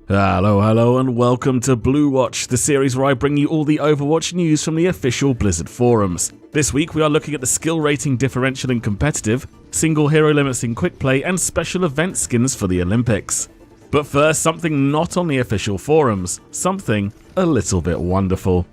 Hello and welcome to Bluewatch, the series where I bring you all the Overwatch news from the official Blizzard forums. This week we are looking at the skill rating differential in competitive, single hero limits in quick play, and special event skins for the Olympics. But first, something not on the official forums, something a little bit wonderful.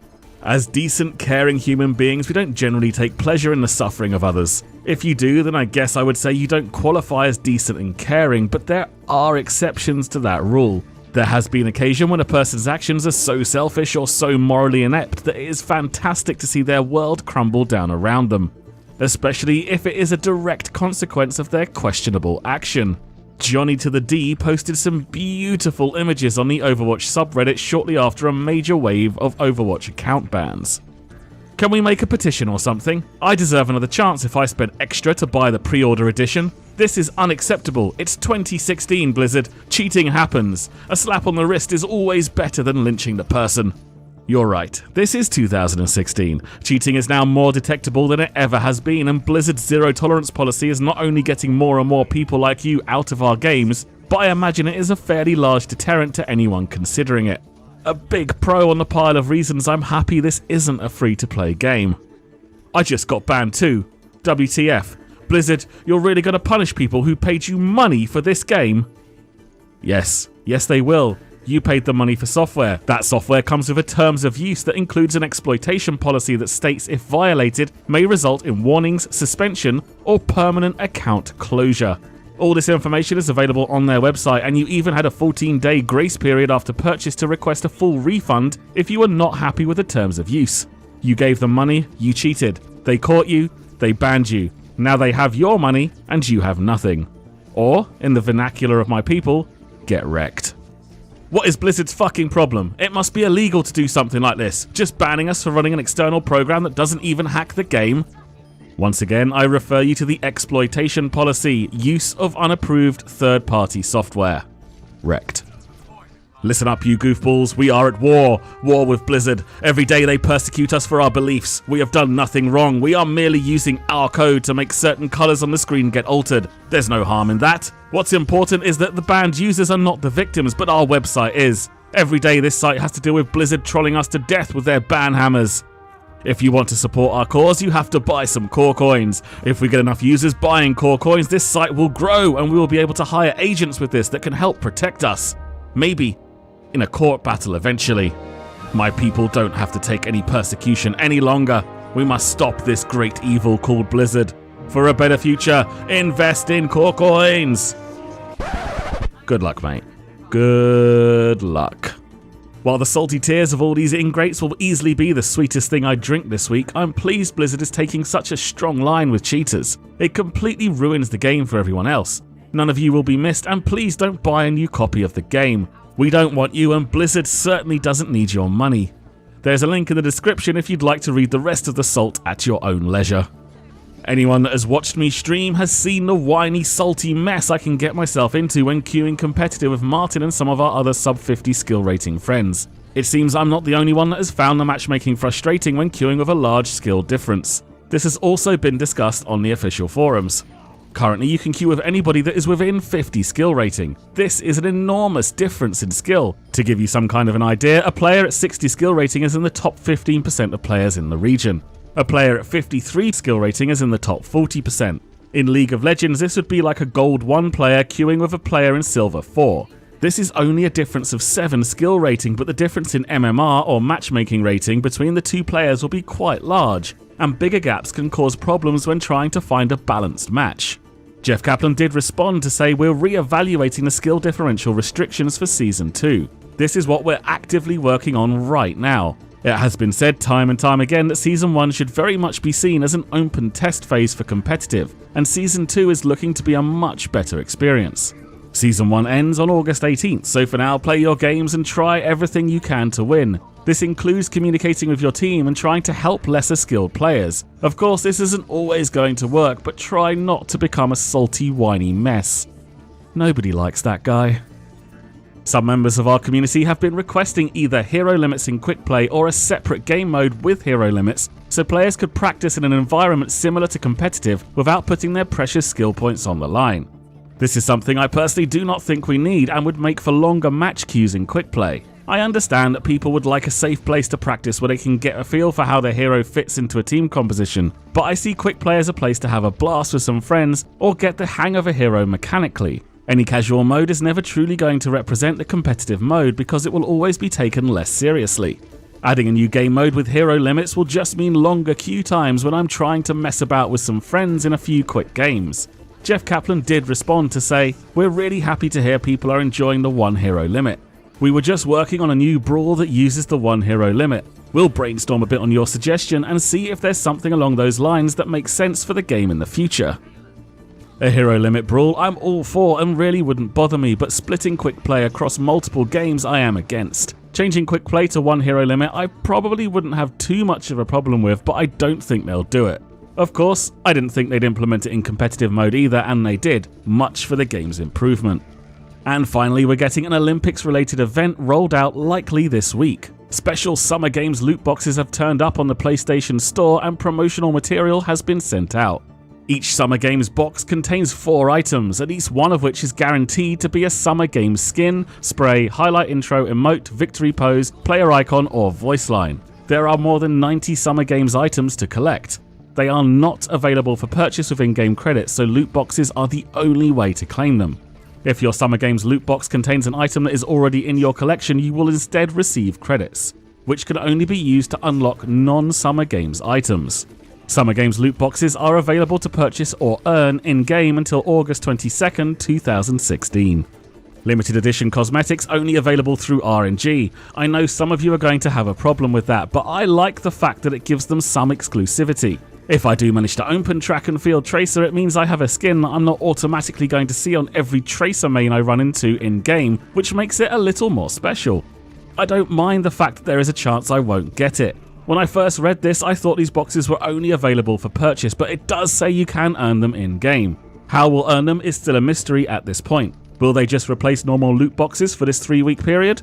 As decent, caring human beings, we don't generally take pleasure in the suffering of others. If you do, then I guess I would say you don't qualify as decent and caring, but there are exceptions to that rule. There has been occasion when a person's actions are so selfish or so morally inept that it is fantastic to see their world crumble down around them, especially if it is a direct consequence of their questionable action. Johnny to the D posted some beautiful images on the Overwatch subreddit shortly after a major wave of Overwatch account bans. Can we make a petition or something? I deserve another chance if I spent extra to buy the pre-order edition. This is unacceptable. It's 2016, Blizzard. Cheating happens. A slap on the wrist is always better than lynching the person. You're right, this is 2016. Cheating is now more detectable than it ever has been, and Blizzard's zero-tolerance policy is not only getting more and more people like you out of our games, but I imagine it is a fairly large deterrent to anyone considering it. A big pro on the pile of reasons I'm happy this isn't a free-to-play game. I just got banned too. WTF. Blizzard, you're really going to punish people who paid you money for this game? Yes they will. You paid the money for software. That software comes with a terms of use that includes an exploitation policy that states if violated may result in warnings, suspension, or permanent account closure. All this information is available on their website, and you even had a 14-day grace period after purchase to request a full refund if you were not happy with the terms of use. You gave them money, you cheated. They caught you, they banned you. Now they have your money, and you have nothing. Or, in the vernacular of my people, get wrecked. What is Blizzard's fucking problem? It must be illegal to do something like this, just banning us for running an external program that doesn't even hack the game. Once again, I refer you to the exploitation policy, use of unapproved third-party software. Wrecked. Listen up, you goofballs, we are at war with Blizzard. Every day they persecute us for our beliefs. We have done nothing wrong. We are merely using our code to make certain colours on the screen get altered. There's no harm in that. What's important is that the banned users are not the victims, but our website is. Every day this site has to deal with Blizzard trolling us to death with their ban hammers. If you want to support our cause, you have to buy some core coins. If we get enough users buying core coins, this site will grow and we will be able to hire agents with this that can help protect us. Maybe in a court battle eventually. My people don't have to take any persecution any longer. We must stop this great evil called Blizzard. For a better future, invest in core coins. Good luck, mate. Good luck. While the salty tears of all these ingrates will easily be the sweetest thing I drink this week, I'm pleased Blizzard is taking such a strong line with cheaters. It completely ruins the game for everyone else. None of you will be missed, and please don't buy a new copy of the game. We don't want you, and Blizzard certainly doesn't need your money. There's a link in the description if you'd like to read the rest of the salt at your own leisure. Anyone that has watched me stream has seen the whiny, salty mess I can get myself into when queuing competitive with Martin and some of our other sub-50 skill rating friends. It seems I'm not the only one that has found the matchmaking frustrating when queuing with a large skill difference. This has also been discussed on the official forums. Currently, you can queue with anybody that is within 50 skill rating. This is an enormous difference in skill. To give you some kind of an idea, a player at 60 skill rating is in the top 15% of players in the region. A player at 53 skill rating is in the top 40%. In League of Legends, this would be like a Gold 1 player queuing with a player in Silver 4. This is only a difference of 7 skill rating, but the difference in MMR or matchmaking rating between the two players will be quite large, and bigger gaps can cause problems when trying to find a balanced match. Jeff Kaplan did respond to say we're re-evaluating the skill differential restrictions for Season 2. This is what we're actively working on right now. It has been said time and time again that Season 1 should very much be seen as an open test phase for competitive, and Season 2 is looking to be a much better experience. Season 1 ends on August 18th, so for now play your games and try everything you can to win. This includes communicating with your team and trying to help lesser skilled players. Of course, this isn't always going to work, but try not to become a salty, whiny mess. Nobody likes that guy. Some members of our community have been requesting either hero limits in quick play or a separate game mode with hero limits, so players could practice in an environment similar to competitive without putting their precious skill points on the line. This is something I personally do not think we need and would make for longer match queues in quick play. I understand that people would like a safe place to practice where they can get a feel for how their hero fits into a team composition, but I see quick play as a place to have a blast with some friends or get the hang of a hero mechanically. Any casual mode is never truly going to represent the competitive mode because it will always be taken less seriously. Adding a new game mode with hero limits will just mean longer queue times when I'm trying to mess about with some friends in a few quick games. Jeff Kaplan did respond to say, "We're really happy to hear people are enjoying the one hero limit. We were just working on a new brawl that uses the one hero limit. We'll brainstorm a bit on your suggestion and see if there's something along those lines that makes sense for the game in the future." A hero limit brawl I'm all for and really wouldn't bother me, but splitting quick play across multiple games I am against. Changing quick play to one hero limit I probably wouldn't have too much of a problem with, but I don't think they'll do it. Of course, I didn't think they'd implement it in competitive mode either, and they did, much for the game's improvement. And finally, we're getting an Olympics-related event rolled out likely this week. Special Summer Games loot boxes have turned up on the PlayStation Store and promotional material has been sent out. Each Summer Games box contains 4 items, at least one of which is guaranteed to be a Summer Games skin, spray, highlight intro, emote, victory pose, player icon, or voice line. There are more than 90 Summer Games items to collect. They are not available for purchase with in-game credits, so loot boxes are the only way to claim them. If your Summer Games loot box contains an item that is already in your collection, you will instead receive credits, which can only be used to unlock non-Summer Games items. Summer Games loot boxes are available to purchase or earn in-game until August 22nd, 2016. Limited edition cosmetics only available through RNG. I know some of you are going to have a problem with that, but I like the fact that it gives them some exclusivity. If I do manage to open Track and Field Tracer, it means I have a skin that I'm not automatically going to see on every Tracer main I run into in-game, which makes it a little more special. I don't mind the fact that there is a chance I won't get it. When I first read this, I thought these boxes were only available for purchase, but it does say you can earn them in-game. How we'll earn them is still a mystery at this point. Will they just replace normal loot boxes for this 3-week period?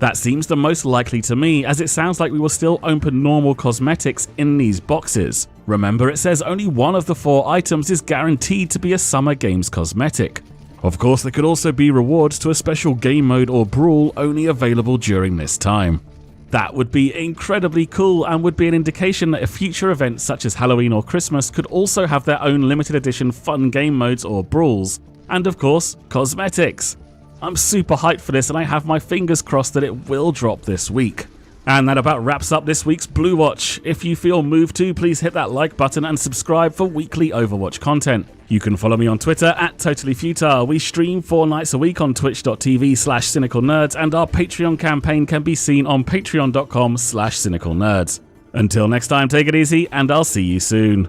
That seems the most likely to me, as it sounds like we will still open normal cosmetics in these boxes. Remember, it says only one of the 4 items is guaranteed to be a Summer Games cosmetic. Of course, there could also be rewards to a special game mode or brawl only available during this time. That would be incredibly cool and would be an indication that future events such as Halloween or Christmas could also have their own limited edition fun game modes or brawls. And of course, cosmetics. I'm super hyped for this and I have my fingers crossed that it will drop this week. And that about wraps up this week's Bluewatch. If you feel moved to, please hit that like button and subscribe for weekly Overwatch content. You can follow me on Twitter @TotallyFutile. We stream 4 nights a week on twitch.tv/cynicalnerds and our Patreon campaign can be seen on patreon.com/cynicalnerds. Until next time, take it easy and I'll see you soon.